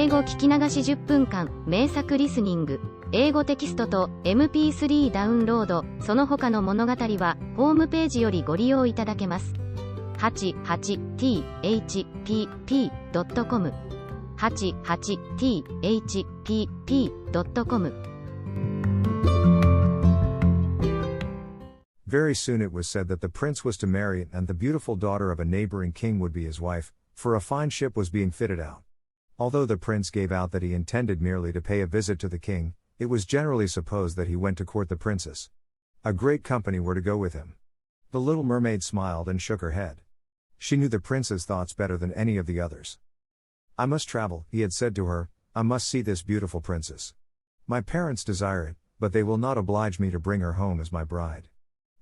英語聞き流し10分間、名作リスニング、英語テキストと MP3 ダウンロード、その他の物語は、ホームページよりご利用いただけます。88thpp.com 88thpp.com Very soon it was said that the prince was to marry and the beautiful daughter of a neighboring king would be his wife, for a fine ship was being fitted out. Although the prince gave out that he intended merely to pay a visit to the king, it was generally supposed that he went to court the princess. A great company were to go with him. The little mermaid smiled and shook her head. She knew the prince's thoughts better than any of the others. "I must travel," he had said to her, "I must see this beautiful princess. My parents desire it, but they will not oblige me to bring her home as my bride.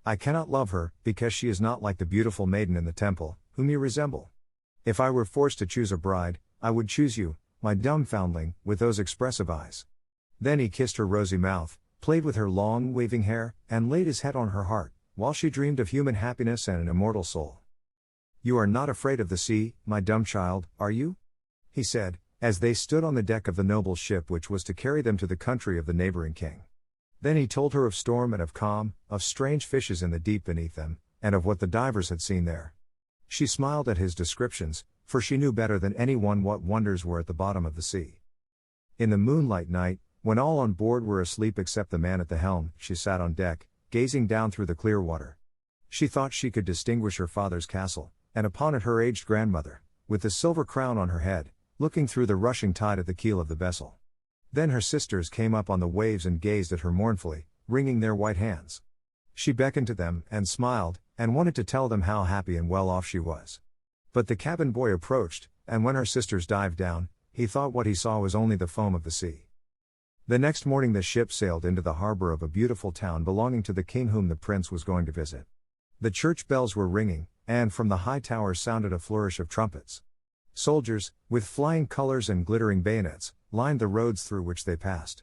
I cannot love her, because she is not like the beautiful maiden in the temple, whom you resemble. If I were forced to choose a bride, I would choose you, my dumb foundling, with those expressive eyes." Then he kissed her rosy mouth, played with her long, waving hair, and laid his head on her heart, while she dreamed of human happiness and an immortal soul. "You are not afraid of the sea, my dumb child, are you?" he said, as they stood on the deck of the noble ship which was to carry them to the country of the neighboring king. Then he told her of storm and of calm, of strange fishes in the deep beneath them, and of what the divers had seen there. She smiled at his descriptions, for she knew better than anyone what wonders were at the bottom of the sea. In the moonlight night, when all on board were asleep except the man at the helm, she sat on deck, gazing down through the clear water. She thought she could distinguish her father's castle, and upon it her aged grandmother, with the silver crown on her head, looking through the rushing tide at the keel of the vessel. Then her sisters came up on the waves and gazed at her mournfully, wringing their white hands. She beckoned to them, and smiled, and wanted to tell them how happy and well off she was. But the cabin boy approached, and when her sisters dived down, he thought what he saw was only the foam of the sea. The next morning the ship sailed into the harbor of a beautiful town belonging to the king whom the prince was going to visit. The church bells were ringing, and from the high towers sounded a flourish of trumpets. Soldiers, with flying colors and glittering bayonets, lined the roads through which they passed.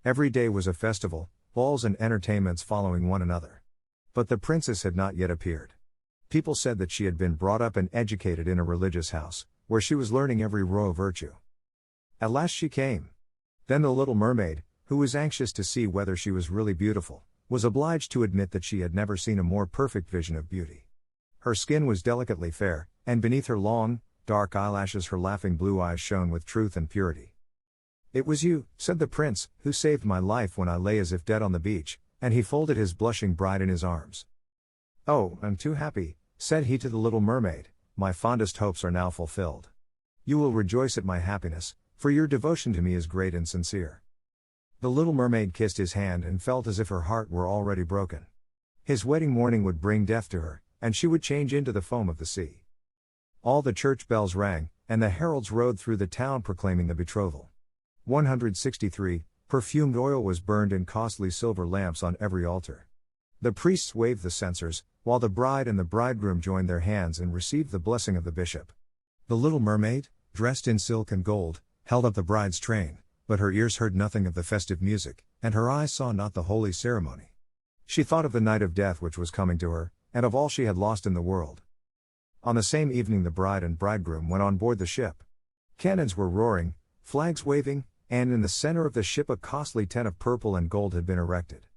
Every day was a festival, balls and entertainments following one another. But the princess had not yet appeared. People said that she had been brought up and educated in a religious house, where she was learning every royal virtue. At last she came. Then the little mermaid, who was anxious to see whether she was really beautiful, was obliged to admit that she had never seen a more perfect vision of beauty. Her skin was delicately fair, and beneath her long, dark eyelashes her laughing blue eyes shone with truth and purity. "It was you," said the prince, "who saved my life when I lay as if dead on the beach," and he folded his blushing bride in his arms. "Oh, I'm too happy," said he to the little mermaid, "my fondest hopes are now fulfilled. You will rejoice at my happiness, for your devotion to me is great and sincere." The little mermaid kissed his hand and felt as if her heart were already broken. His wedding morning would bring death to her, and she would change into the foam of the sea. All the church bells rang, and the heralds rode through the town proclaiming the betrothal. 163, perfumed oil was burned in costly silver lamps on every altar. The priests waved the censers, while the bride and the bridegroom joined their hands and received the blessing of the bishop. The little mermaid, dressed in silk and gold, held up the bride's train, but her ears heard nothing of the festive music, and her eyes saw not the holy ceremony. She thought of the night of death which was coming to her, and of all she had lost in the world. On the same evening the bride and bridegroom went on board the ship. Cannons were roaring, flags waving, and in the center of the ship a costly tent of purple and gold had been erected.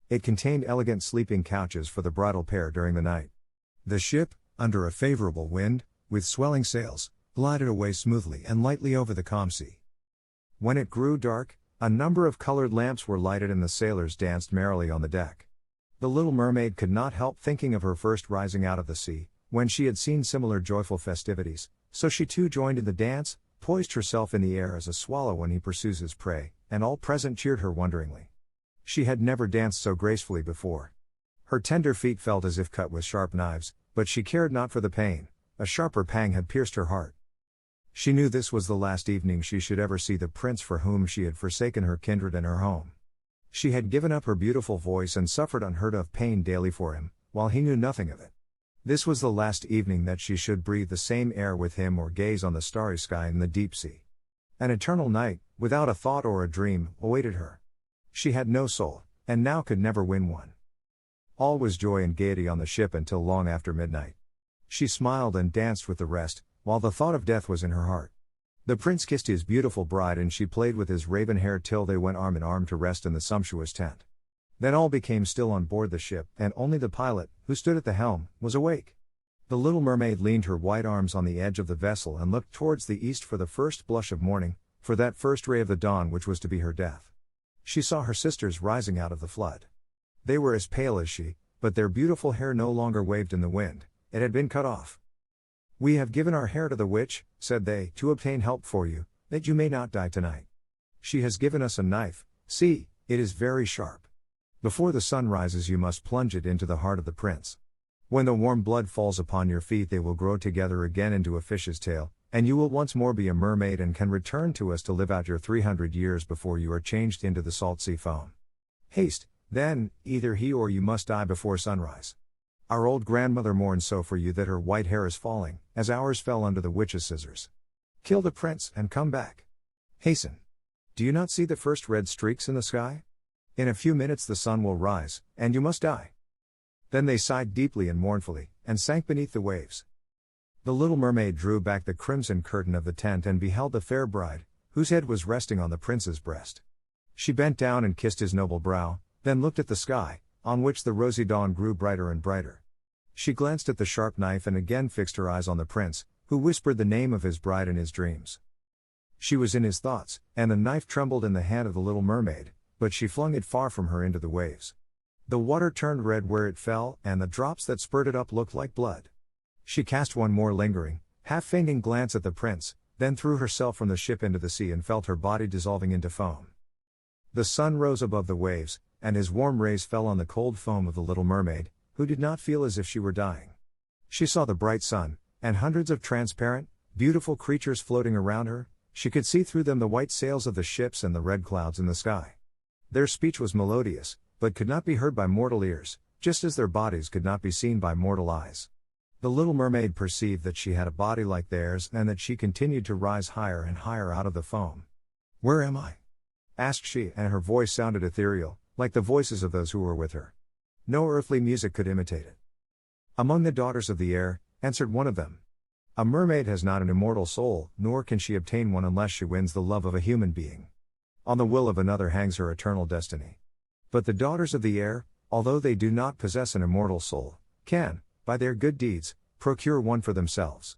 It contained elegant sleeping couches for the bridal pair during the night. The ship, under a favorable wind, with swelling sails, glided away smoothly and lightly over the calm sea. When it grew dark, a number of colored lamps were lighted and the sailors danced merrily on the deck. The little mermaid could not help thinking of her first rising out of the sea, when she had seen similar joyful festivities, so she too joined in the dance, poised herself in the air as a swallow when he pursues his prey, and all present cheered her wonderingly. She had never danced so gracefully before. Her tender feet felt as if cut with sharp knives, but she cared not for the pain. A sharper pang had pierced her heart. She knew this was the last evening she should ever see the prince for whom she had forsaken her kindred and her home. She had given up her beautiful voice and suffered unheard of pain daily for him, while he knew nothing of it. This was the last evening that she should breathe the same air with him or gaze on the starry sky in the deep sea. An eternal night, without a thought or a dream, awaited her. She had no soul, and now could never win one. All was joy and gaiety on the ship until long after midnight. She smiled and danced with the rest, while the thought of death was in her heart. The prince kissed his beautiful bride and she played with his raven hair till they went arm in arm to rest in the sumptuous tent. Then all became still on board the ship, and only the pilot, who stood at the helm, was awake. The little mermaid leaned her white arms on the edge of the vessel and looked towards the east for the first blush of morning, for that first ray of the dawn which was to be her death. She saw her sisters rising out of the flood. They were as pale as she, but their beautiful hair no longer waved in the wind, it had been cut off. "We have given our hair to the witch," said they, "to obtain help for you, that you may not die tonight. She has given us a knife, see, it is very sharp. Before the sun rises you must plunge it into the heart of the prince. When the warm blood falls upon your feet they will grow together again into a fish's tail, and you will once more be a mermaid and can return to us to live out your 300 years before you are changed into the salt sea foam. Haste, then, either he or you must die before sunrise. Our old grandmother mourns so for you that her white hair is falling, as ours fell under the witch's scissors. Kill the prince and come back. Hasten. Do you not see the first red streaks in the sky? In a few minutes the sun will rise, and you must die." Then they sighed deeply and mournfully, and sank beneath the waves. The little mermaid drew back the crimson curtain of the tent and beheld the fair bride, whose head was resting on the prince's breast. She bent down and kissed his noble brow, then looked at the sky, on which the rosy dawn grew brighter and brighter. She glanced at the sharp knife and again fixed her eyes on the prince, who whispered the name of his bride in his dreams. She was in his thoughts, and the knife trembled in the hand of the little mermaid, but she flung it far from her into the waves. The water turned red where it fell, and the drops that spurted up looked like blood. She cast one more lingering, half-fainting glance at the prince, then threw herself from the ship into the sea and felt her body dissolving into foam. The sun rose above the waves, and his warm rays fell on the cold foam of the little mermaid, who did not feel as if she were dying. She saw the bright sun, and hundreds of transparent, beautiful creatures floating around her. She could see through them the white sails of the ships and the red clouds in the sky. Their speech was melodious, but could not be heard by mortal ears, just as their bodies could not be seen by mortal eyes. The little mermaid perceived that she had a body like theirs and that she continued to rise higher and higher out of the foam. "Where am I?" asked she, and her voice sounded ethereal, like the voices of those who were with her. No earthly music could imitate it. "Among the daughters of the air," answered one of them. "A mermaid has not an immortal soul, nor can she obtain one unless she wins the love of a human being. On the will of another hangs her eternal destiny. But the daughters of the air, although they do not possess an immortal soul, can, by their good deeds, procure one for themselves.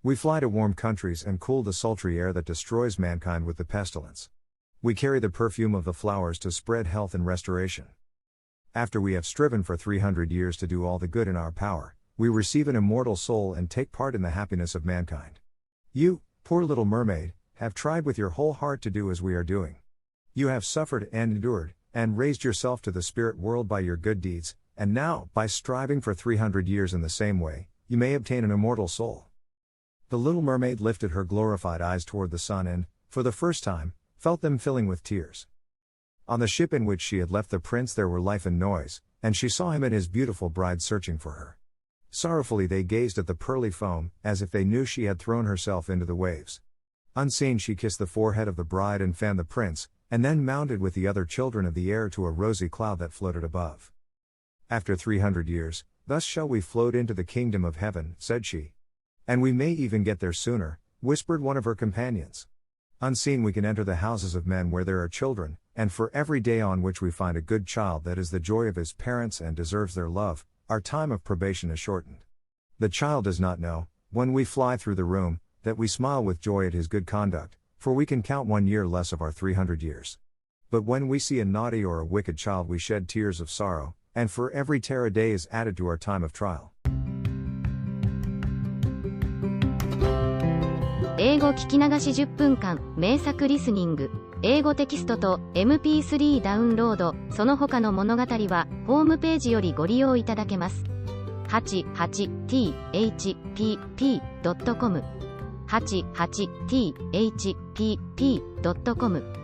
We fly to warm countries and cool the sultry air that destroys mankind with the pestilence. We carry the perfume of the flowers to spread health and restoration. After we have striven for 300 years to do all the good in our power, we receive an immortal soul and take part in the happiness of mankind. You, poor little mermaid, have tried with your whole heart to do as we are doing. You have suffered and endured, and raised yourself to the spirit world by your good deeds, and now, by striving for 300 years in the same way, you may obtain an immortal soul." The little mermaid lifted her glorified eyes toward the sun and, for the first time, felt them filling with tears. On the ship in which she had left the prince there were life and noise, and she saw him and his beautiful bride searching for her. Sorrowfully they gazed at the pearly foam, as if they knew she had thrown herself into the waves. Unseen she kissed the forehead of the bride and fanned the prince, and then mounted with the other children of the air to a rosy cloud that floated above. "After 300 years, thus shall we float into the kingdom of heaven," said she. "And we may even get there sooner," whispered one of her companions. "Unseen we can enter the houses of men where there are children, and for every day on which we find a good child that is the joy of his parents and deserves their love, our time of probation is shortened. The child does not know, when we fly through the room, that we smile with joy at his good conduct, for we can count 1 year less of our 300 years. But when we see a naughty or a wicked child we shed tears of sorrow, and for every tear a day is added to our time of trial." 英語聞き流し10分間、名作リスニング。英語テキストと MP3 ダウンロード、その他の物語は、ホームページよりご利用いただけます。88thpp.com 88thpp.com